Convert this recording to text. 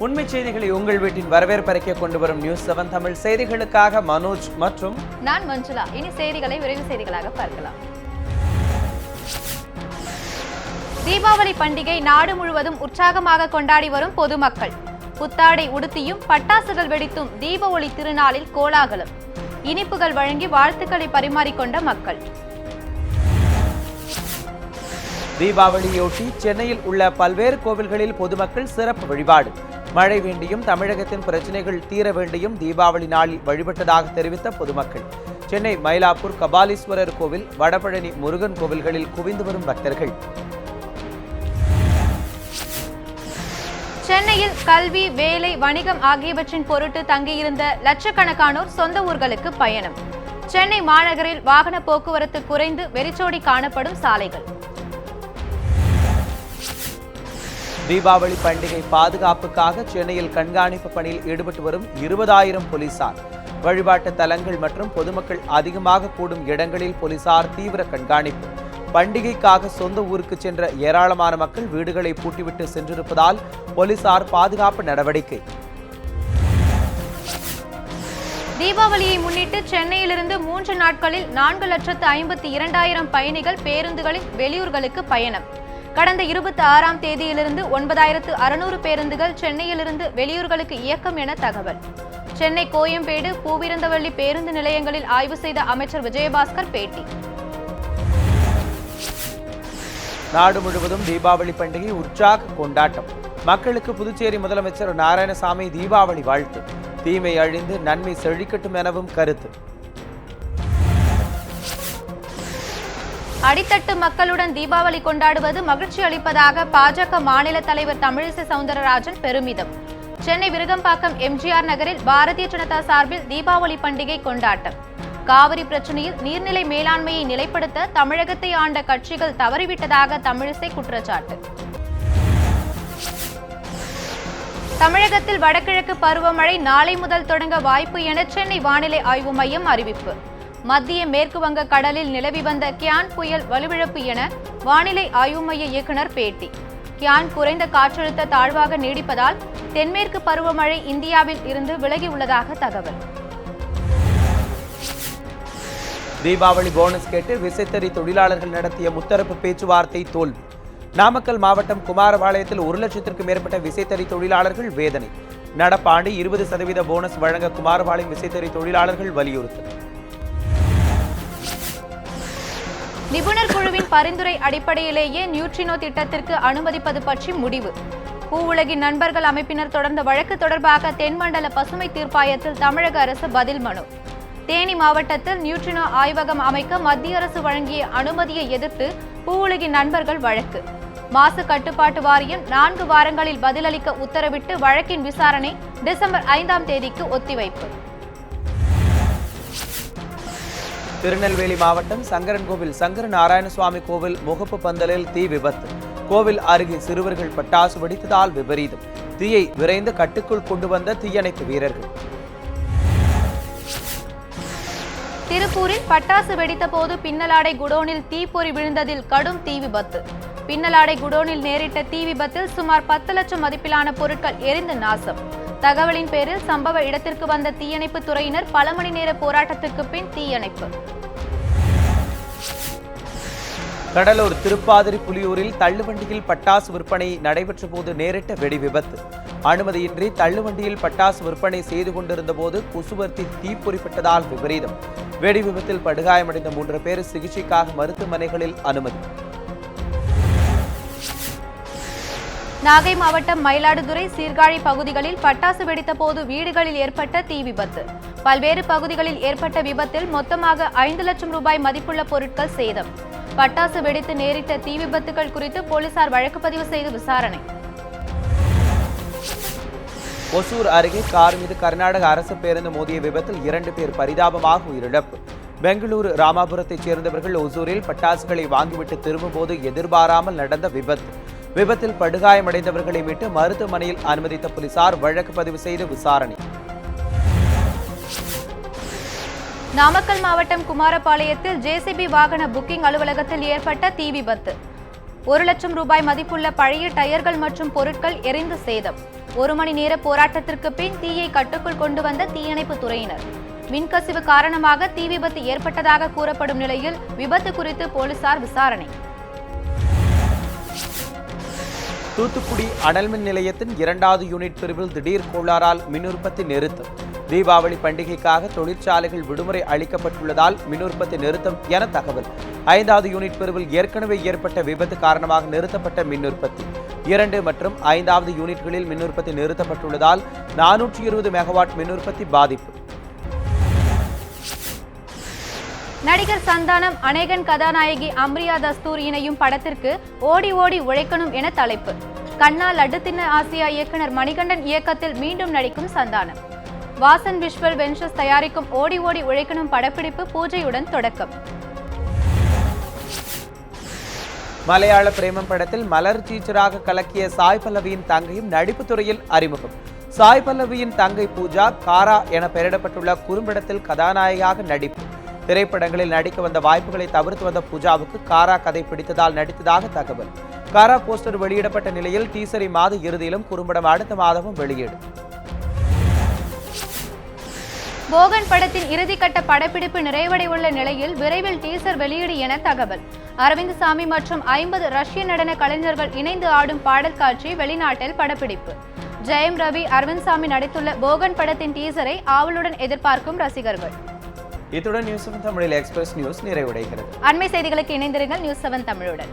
உண்மை செய்திகளை உங்கள் வீட்டின் வரவேற்பறைக்க கொண்டு வரும் நியூஸ் 7 தமிழ் செய்திகளுக்காக மனோஜ் மற்றும் நான் மஞ்சுளா. இனி செய்திகளை விரைவு செய்திகளாக பார்க்கலாம். தீபாவளி பண்டிகை நாடு முழுவதும் உற்சாகமாக கொண்டாடி வரும் பொதுமக்கள். புத்தாடை உடுத்தியும் பட்டாசுகள் வெடித்தும் தீப ஒளி திருநாளில் கோலாகலம். இனிப்புகள் வழங்கி வாழ்த்துக்களை பரிமாறிக்கொண்ட மக்கள். தீபாவளியொட்டி சென்னையில் உள்ள பல்வேறு கோவில்களில் பொதுமக்கள் சிறப்பு வழிபாடு. மழை வேண்டியும் தமிழகத்தின் பிரச்சனைகள் தீர வேண்டியும் தீபாவளி நாளில் வழிபட்டதாக தெரிவித்த பொதுமக்கள். சென்னை மயிலாப்பூர் கபாலீஸ்வரர் கோவில், வடபழனி முருகன் கோவில்களில் குவிந்து வரும் பக்தர்கள். சென்னையில் கல்வி, வேலை, வணிகம் ஆகியவற்றின் பொருட்டு தங்கியிருந்த லட்சக்கணக்கானோர் சொந்த ஊர்களுக்கு பயணம். சென்னை மாநகரில் வாகன போக்குவரத்து குறைந்து வெறிச்சோடி காணப்படும் சாலைகள். தீபாவளி பண்டிகை பாதுகாப்புக்காக சென்னையில் கண்காணிப்பு பணியில் ஈடுபட்டு வரும் 20,000 போலீசார். வழிபாட்டு தலங்கள் மற்றும் பொதுமக்கள் அதிகமாக கூடும் இடங்களில் போலீசார் தீவிர கண்காணிப்பு. பண்டிகைக்காக சொந்த ஊருக்கு சென்ற ஏராளமான மக்கள் வீடுகளை பூட்டிவிட்டு சென்றிருப்பதால் போலீசார் பாதுகாப்பு நடவடிக்கை. தீபாவளியை முன்னிட்டு சென்னையிலிருந்து 3 நாட்களில் 4,52,000 பயணிகள் பேருந்துகளில் வெளியூர்களுக்கு பயணம். கடந்த 26ஆம் தேதியிலிருந்து 9,600 பேருந்துகள் சென்னையிலிருந்து வெளியூர்களுக்கு இயக்கம் என தகவல். சென்னை கோயம்பேடு, பூவிருந்தவள்ளி பேருந்து நிலையங்களில் ஆய்வு செய்த அமைச்சர் விஜயபாஸ்கர் பேட்டி. நாடு முழுவதும் தீபாவளி பண்டிகை உற்சாக கொண்டாட்டம். மக்களுக்கு புதுச்சேரி முதலமைச்சர் நாராயணசாமி தீபாவளி வாழ்த்து. தீமை அழிந்து நன்மை செழிக்கட்டும் எனவும் கருத்து. அடித்தட்டு மக்களுடன் தீபாவளி கொண்டாடுவது மகிழ்ச்சி அளிப்பதாக பாஜக மாநில தலைவர் தமிழிசை சவுந்தரராஜன் பெருமிதம். சென்னை விருகம்பாக்கம் எம்ஜிஆர் நகரில் பாரதிய ஜனதா சார்பில் தீபாவளி பண்டிகை கொண்டாட்டம். காவிரி பிரச்சனையில் நீர்நிலை மேலாண்மையை நிலைப்படுத்த தமிழகத்தை ஆண்ட கட்சிகள் தவறிவிட்டதாக தமிழிசை குற்றச்சாட்டு. தமிழகத்தில் வடகிழக்கு பருவமழை நாளை முதல் தொடங்க வாய்ப்பு என சென்னை வானிலை ஆய்வு மையம் அறிவிப்பு. மத்திய மேற்கு வங்க கடலில் நிலவி வந்த கியான் புயல் வலுவிழப்பு என வானிலை ஆய்வு மைய இயக்குநர் பேட்டி. கியான் குறைந்த காற்றழுத்த தாழ்வாக நீடிப்பதால் தென்மேற்கு பருவமழை இந்தியாவில் இருந்து விலகியுள்ளதாக தகவல். தீபாவளி போனஸ் கேட்டு விசைத்தறி தொழிலாளர்கள் நடத்திய முத்தரப்பு பேச்சுவார்த்தை தோல்வி. நாமக்கல் மாவட்டம் குமாரபாளையத்தில் 1 லட்சத்திற்கும் மேற்பட்ட விசைத்தறி தொழிலாளர்கள் வேதனை. நடப்பாண்டு 20% போனஸ் வழங்க குமாரபாளையம் விசைத்தறி தொழிலாளர்கள் வலியுறுத்தல். நிபுணர் குழுவின் பரிந்துரை அடிப்படையிலேயே நியூட்ரினோ திட்டத்திற்கு அனுமதிப்பது பற்றி முடிவு. பூவுலகின் நண்பர்கள் அமைப்பினர் தொடர்ந்த வழக்கு தொடர்பாக தென்மண்டல பசுமை தீர்ப்பாயத்தில் தமிழக அரசு பதில் மனு. தேனி மாவட்டத்தில் நியூட்ரினோ ஆய்வகம் அமைக்க மத்திய அரசு வழங்கிய அனுமதியை எதிர்த்து பூவுலகின் நண்பர்கள் வழக்கு. மாசு கட்டுப்பாட்டு வாரியம் 4 வாரங்களில் பதிலளிக்க உத்தரவிட்டு வழக்கின் விசாரணை டிசம்பர் 5ஆம் தேதிக்கு ஒத்திவைப்பு. திருநெல்வேலி மாவட்டம் சங்கரன்கோவில் சங்கர நாராயணசுவாமி கோவில் முகப்பு பந்தலில் தீ விபத்து. கோவில் அருகே சிறுவர்கள் பட்டாசு வெடித்ததால் விபரீதம். தீயை விரைந்து கட்டுக்குள் கொண்டு வந்த தீயணைப்பு வீரர்கள். திருப்பூரில் பட்டாசு வெடித்த போது பின்னலாடை குடோனில் தீப்பொறி விழுந்ததில் கடும் தீ விபத்து. பின்னலாடை குடோனில் நேரிட்ட தீ விபத்தில் சுமார் 10 லட்சம் மதிப்பிலான பொருட்கள் எரிந்து நாசம். தகவலின் பேரில் சம்பவ இடத்திற்கு வந்த தீயணைப்பு துறையினர் பல மணி நேர போராட்டத்திற்கு பின் தீயணைப்பு. கடலூர் திருப்பாதிரி புலியூரில் தள்ளுவண்டியில் பட்டாசு விற்பனை நடைபெற்ற போது நேரிட்ட வெடி விபத்து. அனுமதியின்றி தள்ளுவண்டியில் பட்டாசு விற்பனை செய்து கொண்டிருந்த போது குசுவர்த்தி தீப்பொறிப்பட்டதால் விபரீதம். வெடி விபத்தில் படுகாயமடைந்த 3 பேர் சிகிச்சைக்காக மருத்துவமனைகளில் அனுமதி. நாகை மாவட்டம் மயிலாடுதுறை சீர்காழி பகுதிகளில் பட்டாசு வெடித்த போது வீடுகளில் ஏற்பட்ட தீ விபத்து. பல்வேறு பகுதிகளில் ஏற்பட்ட விபத்தில் மொத்தமாக 5 லட்சம் ரூபாய் மதிப்புள்ள பொருட்கள் சேதம். பட்டாசு வெடித்து நேரிட்ட தீ விபத்துகள் குறித்து போலீசார் வழக்கு பதிவு செய்து விசாரணை. ஒசூர் அருகே கார் மீது கர்நாடக அரசு பேருந்து மோதிய விபத்தில் 2 பேர் பரிதாபமாக உயிரிழப்பு. பெங்களூரு ராமாபுரத்தைச் சேர்ந்தவர்கள் ஒசூரில் பட்டாசுகளை வாங்கிவிட்டு திரும்பும்போது எதிர்பாராமல் நடந்த விபத்து. விபத்தில் படுகாயமடைந்தவர்களை மீட்டு மருத்துவமனையில் அனுமதித்த போலீசார் வழக்கு பதிவு செய்து விசாரணை. நாமக்கல் மாவட்டம் குமாரபாளையத்தில் ஜேசிபி வாகன புக்கிங் அலுவலகத்தில் ஏற்பட்ட தீ விபத்து. 1,00,000 மதிப்புள்ள பழைய டயர்கள் மற்றும் பொருட்கள் எரிந்து சேதம். 1 மணி நேர போராட்டத்திற்கு பின் தீயை கட்டுக்குள் கொண்டு வந்த தீயணைப்பு துறையினர். மின்கசிவு காரணமாக தீ விபத்து ஏற்பட்டதாக கூறப்படும் நிலையில் விபத்து குறித்து போலீசார் விசாரணை. தூத்துக்குடி அனல்மின் நிலையத்தின் 2வது யூனிட் பிரிவில் திடீர் கோளாறால் மின் உற்பத்தி நிறுத்தம். தீபாவளி பண்டிகைக்காக தொழிற்சாலைகள் விடுமுறை அளிக்கப்பட்டுள்ளதால் மின் உற்பத்தி நிறுத்தம் என தகவல். 5வது யூனிட் பிரிவில் ஏற்கனவே ஏற்பட்ட விபத்து காரணமாக நிறுத்தப்பட்ட மின் உற்பத்தி. 2 மற்றும் 5வது யூனிட்களில் மின் உற்பத்தி நிறுத்தப்பட்டுள்ளதால் 420 மெகாவாட் மின் உற்பத்தி பாதிப்பு. நடிகர் சந்தானம் அநேகன் கதாநாயகி அம்ரியா தஸ்தூர் இணையும் படத்திற்கு ஓடி ஓடி உழைக்கணும் என தலைப்பு. கண்ணா லட்டு தின்ன ஆசியா இயக்குனர் மணிகண்டன் இயக்கத்தில் மீண்டும் நடிக்கும் சந்தானம். வாசன் விஷுவல் வெஞ்சர்ஸ் தயாரிக்கும் ஓடி ஓடி உழைக்கணும் படப்பிடிப்பு பூஜையுடன் தொடக்கம். மலையாள பிரேமம் படத்தில் மலர் டீச்சராக கலக்கிய சாய் பல்லவியின் தங்கையும் நடிப்பு துறையில் அறிமுகம். சாய் பல்லவியின் தங்கை பூஜா காரா என பெயரிடப்பட்டுள்ள குறும்படத்தில் கதாநாயகியாக நடிப்பு. திரைப்படங்களில் நடிக்க வந்த வாய்ப்புகளை தவிர்த்து வந்த பூஜாவுக்கு காரா கதை பிடித்ததால் நடித்ததாக தகவல். காரா போஸ்டர் வெளியிடப்பட்ட நிலையில் டீசரை மாத இறுதியிலும் குறும்படம் அடுத்த மாதமும் வெளியீடு. போகன் படத்தின் இறுதிக்கட்ட படப்பிடிப்பு நிறைவடைவுள்ள நிலையில் விரைவில் டீசர் வெளியீடு என தகவல். அரவிந்த் சாமி மற்றும் 50 ரஷ்ய நடன கலைஞர்கள் இணைந்து ஆடும் பாடல் காட்சி வெளிநாட்டில் படப்பிடிப்பு. ஜெயம் ரவி, அரவிந்த் சாமி நடித்துள்ள போகன் படத்தின் டீசரை ஆவலுடன் எதிர்பார்க்கும் ரசிகர்கள். இத்துடன் நியூஸ் 7 தமிழில் எக்ஸ்பிரஸ் நியூஸ் நிறைவடைகிறது. அண்மை செய்திகளுக்கு இணைந்திருங்கள் நியூஸ் 7 தமிழுடன்.